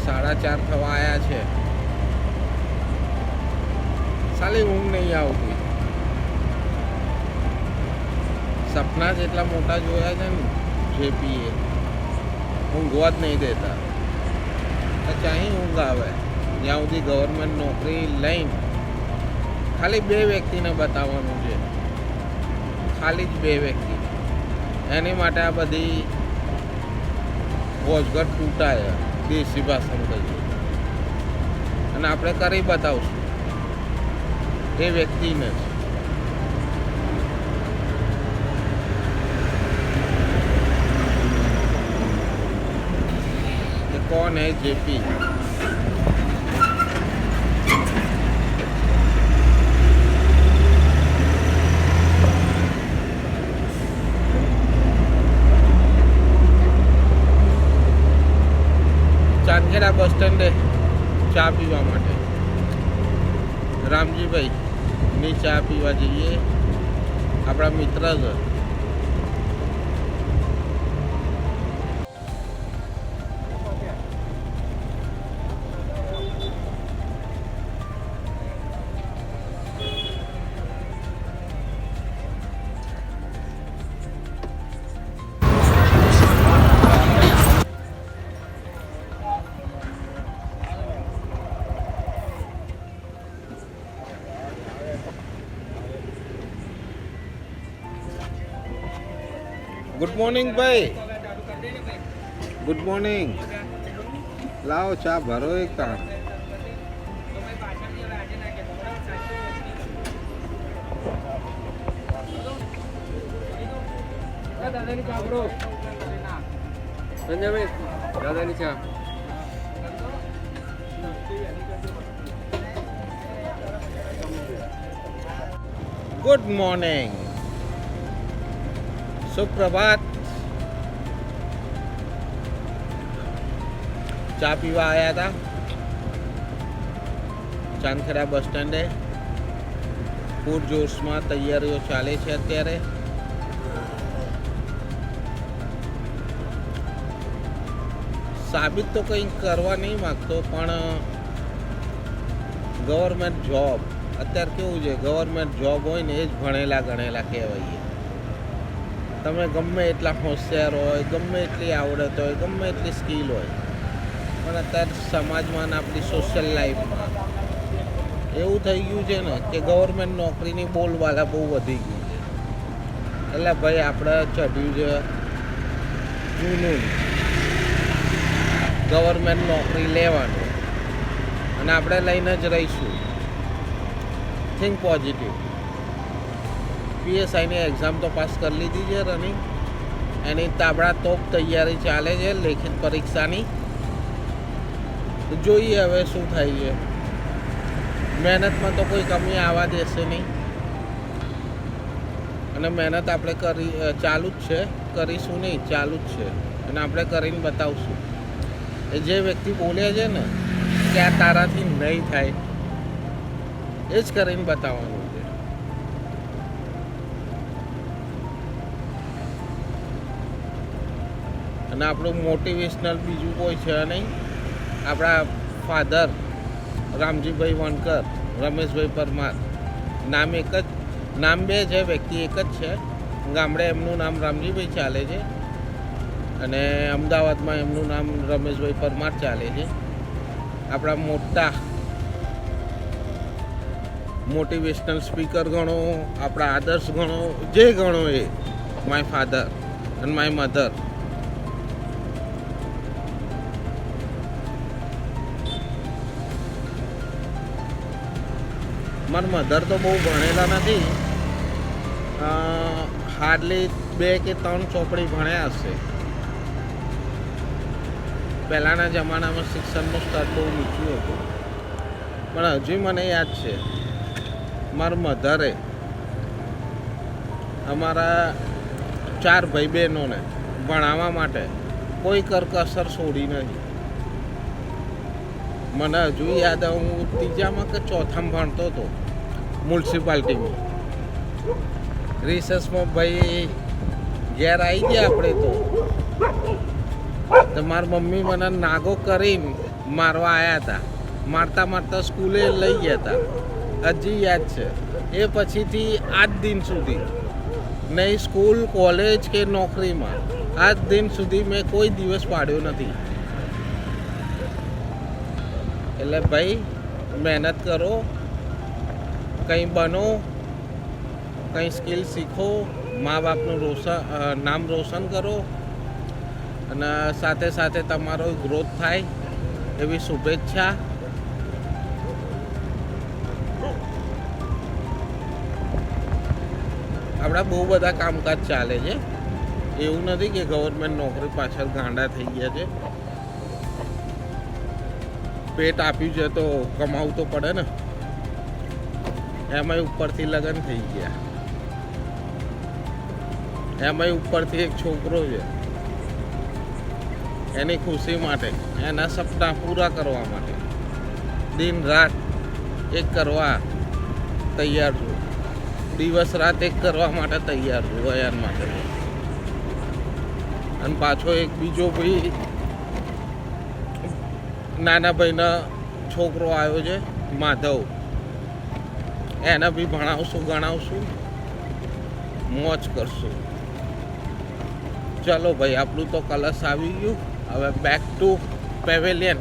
4:30 થવા આવ્યા છે. સાલી ઊંઘ નહીં આવતી. સપના જેટલા મોટા જોયા છે ને જેપીએ, ઊંઘવા જ નહીં દેતા. ચાહી ઊંઘ આવે જ્યાં સુધી ગવર્મેન્ટ નોકરી લઈને ખાલી 2 વ્યક્તિને બતાવવાનું છે, ખાલી જ 2 વ્યક્તિ. એની માટે આ બધી રોજગાર તૂટાય દેશી ભાષામાં કહીએ, અને આપણે કરી બતાવશું એ વ્યક્તિને જ. ये कौन है जेपी? ચાંદખેડા બસ સ્ટેન્ડે ચા પીવા માટે રામજીભાઈ ની ચા પીવા જઈએ. આપણા મિત્ર છે. ગુડ મોર્નિંગ ભાઈ. Good morning. લાવો ચા ભરો એક તાણ. દાદાની ચા બ્રો. સંજયભાઈ દાદાની ચા. Good morning. સુપ્રભાત. ચા પીવા આવ્યા હતા ચાંદખેડા બસ સ્ટેન્ડે. પૂરજોશમાં તૈયારીઓ ચાલે છે અત્યારે. સાબિત તો કંઈ કરવા નહીં માગતો, પણ ગવર્મેન્ટ જોબ અત્યારે કેવું છે, ગવર્મેન્ટ જોબ હોય ને એ જ ભણેલા ગણેલા કહેવાય. તમે ગમે એટલા હોશિયાર હોય, ગમે એટલી આવડત હોય, ગમે એટલી સ્કિલ હોય, પણ અત્યારે સમાજમાં આપણી સોશિયલ લાઈફમાં એવું થઈ ગયું છે ને કે ગવર્મેન્ટ નોકરીની બોલવાલા બહુ વધી ગયું છે. એટલે ભાઈ આપણે ચઢ્યું છે જૂનું ગવર્મેન્ટ નોકરી લેવાનું, અને આપણે લઈને જ રહીશું. Think positive. પીએસઆઈની એક્ઝામ તો પાસ કરી લીધી છે રનિંગ. એની તાબડાતોપ તૈયારી ચાલે છે લેખિત પરીક્ષાની. જોઈએ હવે શું થાય છે. મહેનતમાં તો કોઈ કમી આવવા દેશે નહીં, અને મહેનત આપણે ચાલુ જ છે, કરીશું નહીં, ચાલુ જ છે, અને આપણે કરીને બતાવશું. એ જે વ્યક્તિ બોલે છે ને કે આ તારાથી નહીં થાય, એ જ કરીને બતાવવાનું છે. અને આપણું મોટિવેશનલ બીજું કોઈ છે નહીં. આપણા ફાધર રામજીભાઈ વણકર, રમેશભાઈ પરમાર. નામ એક જ, નામ 2 છે, વ્યક્તિ એક જ છે. ગામડે એમનું નામ રામજીભાઈ ચાલે છે, અને અમદાવાદમાં એમનું નામ રમેશભાઈ પરમાર ચાલે છે. આપણા મોટા મોટિવેશનલ સ્પીકર ગણો, આપણા આદર્શ ગણો, જે ગણો એ માય ફાધર અને માય મધર. મારા મધર તો બહુ ભણેલા નથી, હાર્ડલી 2 કે 3 ચોપડી ભણ્યા હશે. પહેલાંના જમાનામાં શિક્ષણનું સ્તર બહુ નીચું હતું, પણ હજુ મને યાદ છે મારા મધરે અમારા 4 ભાઈ બહેનોને ભણાવવા માટે કોઈ કરકસર છોડી નહીં. મને હજુ યાદ આવે, હું 3જામાં કે 4થામાં ભણતો હતો મ્યુનિસિપાલિટીમાં. રિસર્ચમાં ભાઈ ઘેર આવી ગયા આપણે તો મારી મમ્મી મને નાગો કરીને મારવા આવ્યા હતા, મારતા મારતા સ્કૂલે લઈ ગયા હતા, હજી યાદ છે. એ પછીથી આજ દિન સુધી નહીં સ્કૂલ કોલેજ કે નોકરીમાં આજ દિન સુધી મેં કોઈ દિવસ પાડ્યો નથી. એટલે ભાઈ મહેનત કરો, કંઈ બનો, કંઈ સ્કિલ શીખો, મા બાપનું નામ રોશન કરો અને સાથે સાથે તમારો ગ્રોથ થાય એવી શુભેચ્છા. આપણા બહુ બધા કામકાજ ચાલે છે, એવું નથી કે ગવર્મેન્ટ નોકરી પાછળ ગાંડા થઈ ગયા છે. પેટ આપ્યું છે તો કમાવું તો પડે ને. એમાંય ઉપરથી લગ્ન થઈ ગયા, એમાંય ઉપરથી એક છોકરો છે. એની ખુશી માટે, એના સપના પૂરા કરવા માટે દિન રાત એક કરવા તૈયાર છું, દિવસ રાત એક કરવા માટે તૈયાર છું અયાન માટે. અને પાછો એક બીજો ભાઈ નાના ભાઈના છોકરો આવ્યો છે માધવ, એને બી ભણાવશું ગણાવશું, મોજ કરશું. ચલો ભાઈ, આપણું તો કલશ આવી ગયું. હવે બેક ટુ પેવેલિયન.